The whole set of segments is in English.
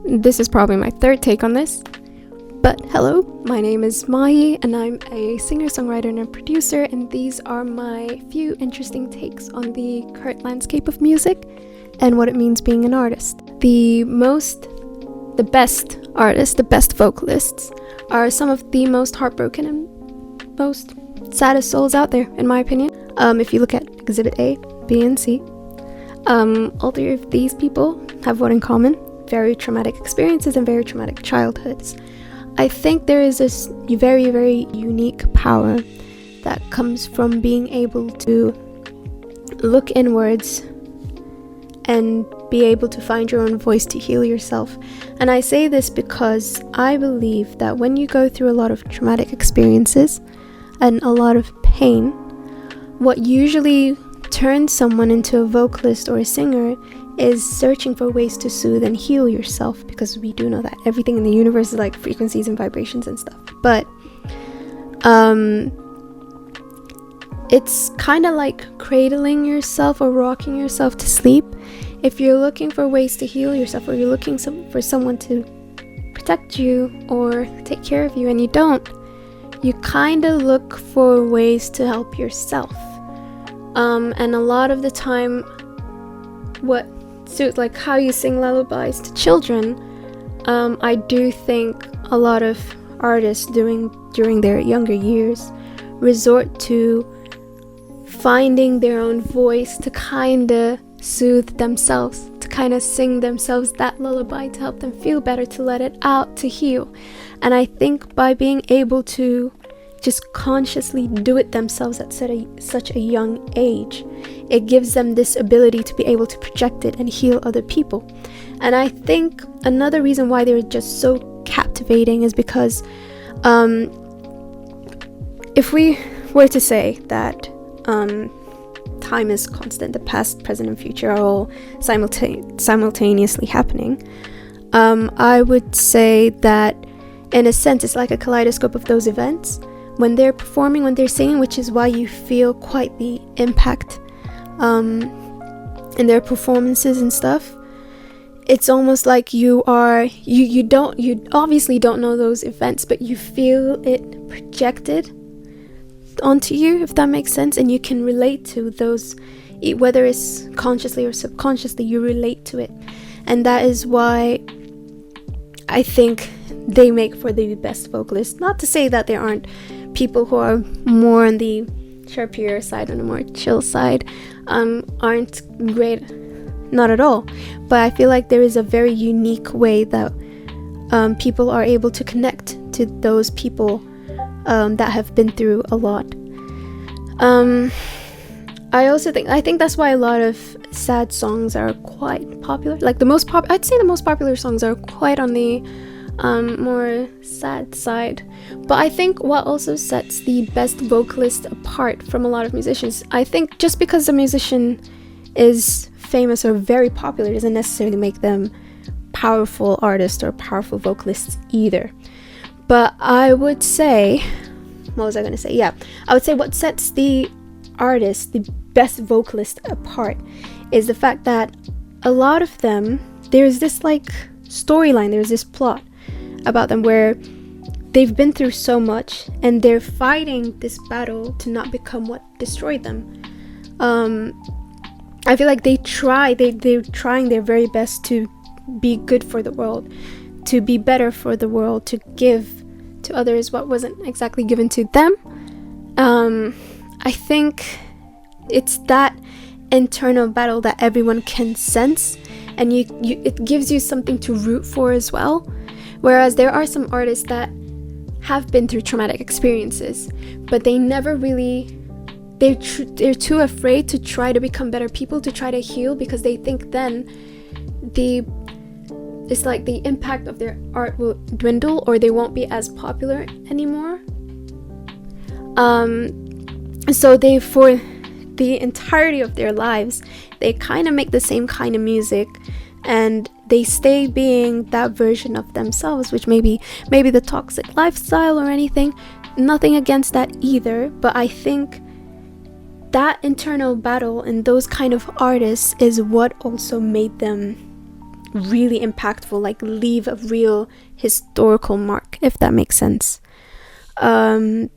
This is probably my third take on this. But hello, my name is Mahi, and I'm a singer-songwriter and a producer, and these are my few interesting takes on the current landscape of music and what it means being an artist. The best artists, the best vocalists, are some of the most heartbroken and most saddest souls out there, in my opinion. If you look at Exhibit A, B, and C, all three of these people have what in common: very traumatic experiences and very traumatic childhoods. I think there is this very, very unique power that comes from being able to look inwards and be able to find your own voice to heal yourself. And I say this because I believe that when you go through a lot of traumatic experiences and a lot of pain, what usually turns someone into a vocalist or a singer is searching for ways to soothe and heal yourself, because we do know that everything in the universe is like frequencies and vibrations and stuff. But it's kind of like cradling yourself or rocking yourself to sleep. If you're looking for ways to heal yourself, or you're looking for someone to protect you or take care of you, and you don't, you kind of look for ways to help yourself. And a lot of the time, what suits, like how you sing lullabies to children, I do think a lot of artists during their younger years resort to finding their own voice to kind of soothe themselves, to kind of sing themselves that lullaby to help them feel better, to let it out, to heal. And I think by being able to just consciously do it themselves at such a young age, it gives them this ability to be able to project it and heal other people. And I think another reason why they're just so captivating is because if we were to say that time is constant, the past, present, and future are all simultaneously happening, I would say that in a sense it's like a kaleidoscope of those events. When they're performing, when they're singing, which is why you feel quite the impact in their performances and stuff, it's almost like you obviously don't know those events, but you feel it projected onto you, if that makes sense, and you can relate to those, whether it's consciously or subconsciously, you relate to it. And that is why I think they make for the best vocalists. Not to say that there aren't people who are more on the chirpier side, on the more chill side, aren't great, not at all. But I feel like there is a very unique way that people are able to connect to those people that have been through a lot. I think that's why a lot of sad songs are quite popular. Like I'd say the most popular songs are quite on the more sad side. But I think what also sets the best vocalist apart from a lot of musicians, I think just because a musician is famous or very popular doesn't necessarily make them powerful artists or powerful vocalists either. But I would say, what was I going to say? Yeah, I would say what sets the artist, the best vocalist apart, is the fact that a lot of them, there's this like storyline, there's this plot about them where they've been through so much and they're fighting this battle to not become what destroyed them. I feel like they're trying their very best to be good for the world, to be better for the world, to give to others what wasn't exactly given to them. I think it's that internal battle that everyone can sense, and it gives you something to root for as well. Whereas there are some artists that have been through traumatic experiences, but they never really, they're too afraid to try to become better people, to try to heal, because they think then it's like the impact of their art will dwindle, or they won't be as popular anymore. So they, for the entirety of their lives, they kind of make the same kind of music, and they stay being that version of themselves, which maybe the toxic lifestyle or anything. Nothing against that either, but I think that internal battle and those kind of artists is what also made them really impactful, like leave a real historical mark, if that makes sense. But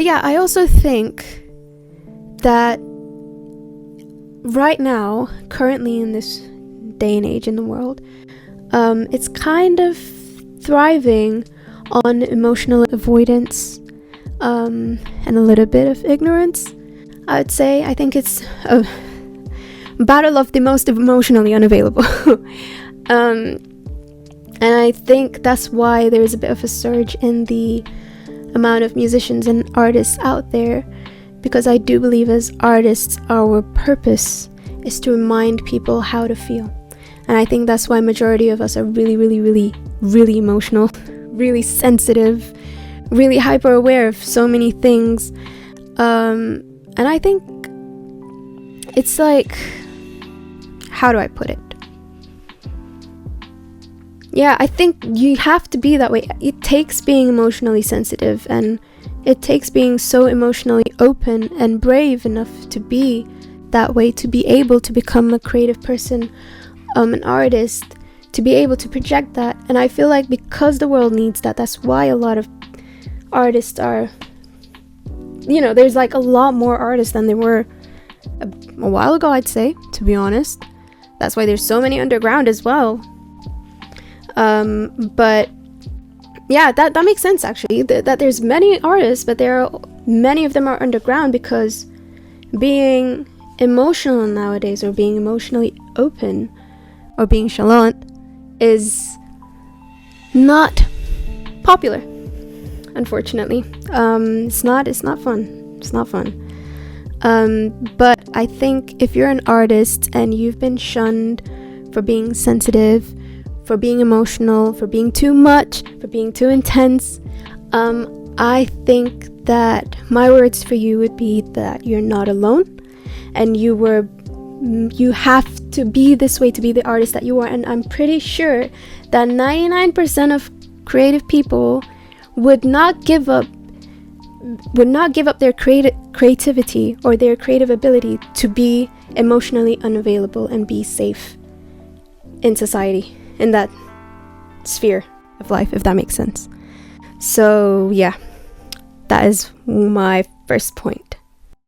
yeah, I also think that right now, currently in this day and age in the world, it's kind of thriving on emotional avoidance and a little bit of ignorance, I would say. I think it's a battle of the most emotionally unavailable. And I think that's why there is a bit of a surge in the amount of musicians and artists out there, because I do believe as artists our purpose is to remind people how to feel. And I think that's why majority of us are really, really, really, really emotional, really sensitive, really hyper aware of so many things. And I think it's like, how do I put it? Yeah, I think you have to be that way. It takes being emotionally sensitive, and it takes being so emotionally open and brave enough to be that way, to be able to become a creative person, an artist, to be able to project that. And I feel like because the world needs that, that's why a lot of artists are, there's like a lot more artists than there were a while ago, I'd say, to be honest. That's why there's so many underground as well. But yeah, that makes sense actually, that there's many artists, but many of them are underground, because being emotional nowadays, or being emotionally open, or being chalant, is not popular, unfortunately. It's not fun. But I think if you're an artist and you've been shunned for being sensitive, for being emotional, for being too much, for being too intense, I think that my words for you would be that you're not alone, and you have to be this way to be the artist that you are. And I'm pretty sure that 99% of creative people would not give up their creativity or their creative ability to be emotionally unavailable and be safe in society, in that sphere of life, if that makes sense. So yeah, that is my first point.